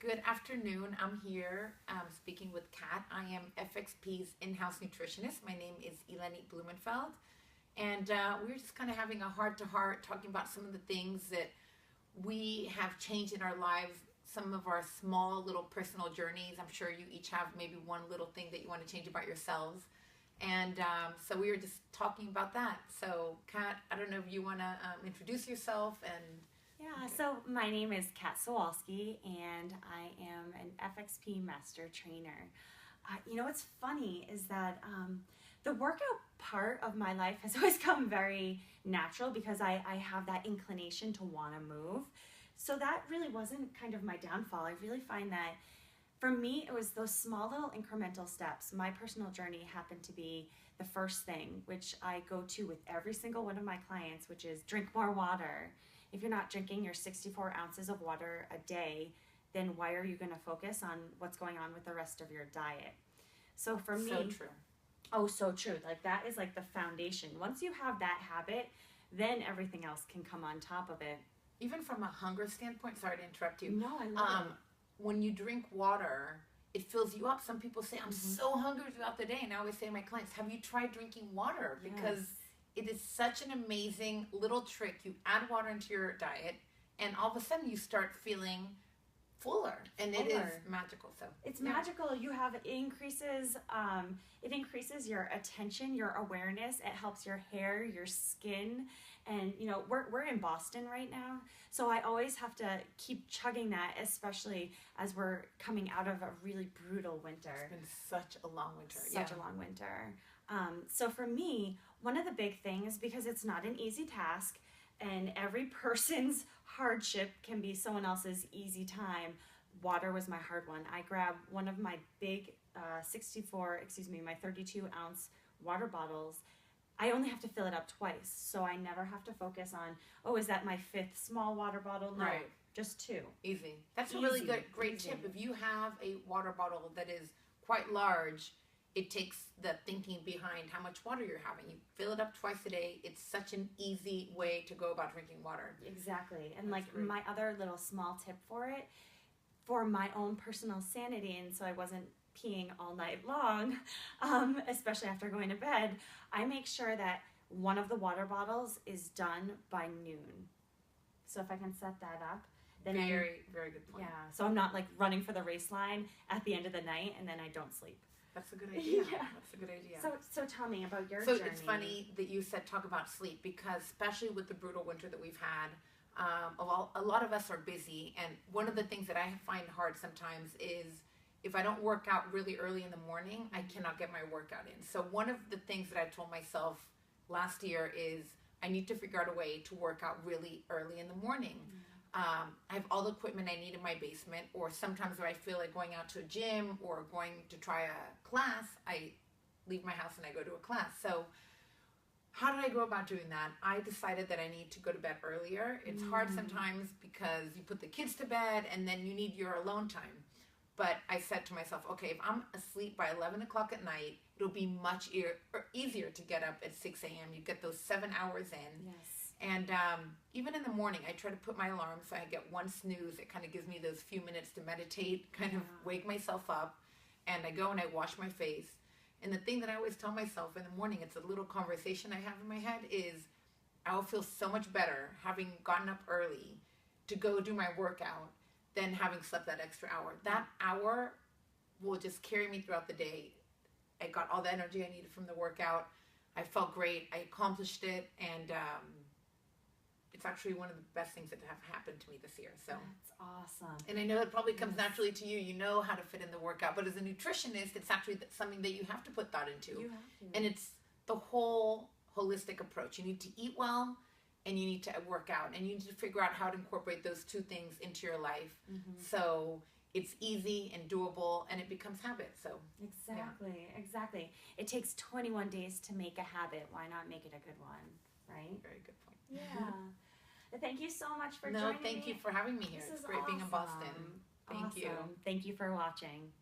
Good afternoon. I'm here speaking with Kat. I am FXP's in-house nutritionist. My name is Eleni Blumenfeld, and we're just kind of having a heart-to-heart talking about some of the things that we have changed in our lives, some of our small little personal journeys. I'm sure you each have maybe one little thing that you want to change about yourselves. And so we were just talking about that. So, Kat, I don't know if you want to introduce yourself and... Yeah, so my name is Kat Sawalski, and I am an FXP Master Trainer. What's funny is that the workout part of my life has always come very natural because I have that inclination to want to move. So that really wasn't kind of my downfall. I really find that for me, it was those small little incremental steps. My personal journey happened to be the first thing, which I go to with every single one of my clients, which is drink more water. If you're not drinking your 64 ounces of water a day, then why are you going to focus on what's going on with the rest of your diet? So for me, So true. oh, so true. Like that is like the foundation. Once you have that habit, then everything else can come on top of it. Even from a hunger standpoint, sorry to interrupt you. No, I love it. When you drink water, it fills you up. Some people say, I'm so hungry throughout the day. And I always say to my clients, have you tried drinking water? Because it is such an amazing little trick. You add water into your diet, and all of a sudden you start feeling fuller, and it is magical. So it's magical. You have it increases your attention, your awareness. It helps your hair, your skin, and we're in Boston right now, so I always have to keep chugging that, especially as we're coming out of a really brutal winter. It's been such a long winter. Such a long winter. So for me, one of the big things, because it's not an easy task, and every person's hardship can be someone else's easy time, water was my hard one. I grabbed one of my big my 32 ounce water bottles. I only have to fill it up twice, so I never have to focus on, is that my fifth small water bottle? No, right. Just two. Easy. That's a really great tip. If you have a water bottle that is quite large, it takes the thinking behind how much water you're having. You fill it up twice a day. It's such an easy way to go about drinking water. Exactly. And my other little small tip for it, for my own personal sanity, and so I wasn't peeing all night long, especially after going to bed, I make sure that one of the water bottles is done by noon. So if I can set that up, then very good point. Yeah. So I'm not like running for the race line at the end of the night and then I don't sleep. That's a good idea. Yeah. That's a good idea. So tell me about your journey. So it's funny that you said talk about sleep, because especially with the brutal winter that we've had, a lot of us are busy, and one of the things that I find hard sometimes is if I don't work out really early in the morning, I cannot get my workout in. So one of the things that I told myself last year is I need to figure out a way to work out really early in the morning. I have all the equipment I need in my basement, or sometimes when I feel like going out to a gym or going to try a class, I leave my house and I go to a class. So how did I go about doing that? I decided that I need to go to bed earlier. It's hard sometimes because you put the kids to bed and then you need your alone time. But I said to myself, okay, if I'm asleep by 11 o'clock at night, it'll be much easier to get up at 6 a.m. You get those 7 hours in. Yes. And even in the morning, I try to put my alarm so I get one snooze. It kind of gives me those few minutes to meditate, kind of wake myself up. And I go and I wash my face. And the thing that I always tell myself in the morning, it's a little conversation I have in my head, is I will feel so much better having gotten up early to go do my workout than having slept that extra hour. That hour will just carry me throughout the day. I got all the energy I needed from the workout. I felt great. I accomplished it. And it's actually one of the best things that have happened to me this year. So that's awesome. And I know it probably comes naturally to you. You know how to fit in the workout. But as a nutritionist, it's actually something that you have to put thought into. You have to. And it's the whole holistic approach. You need to eat well, and you need to work out, and you need to figure out how to incorporate those two things into your life. So it's easy and doable, and it becomes habit. So Exactly. It takes 21 days to make a habit. Why not make it a good one, right? Very good point. Yeah. Thank you so much for joining me. No, thank you for having me here. It's great being in Boston. Thank you. Thank you for watching.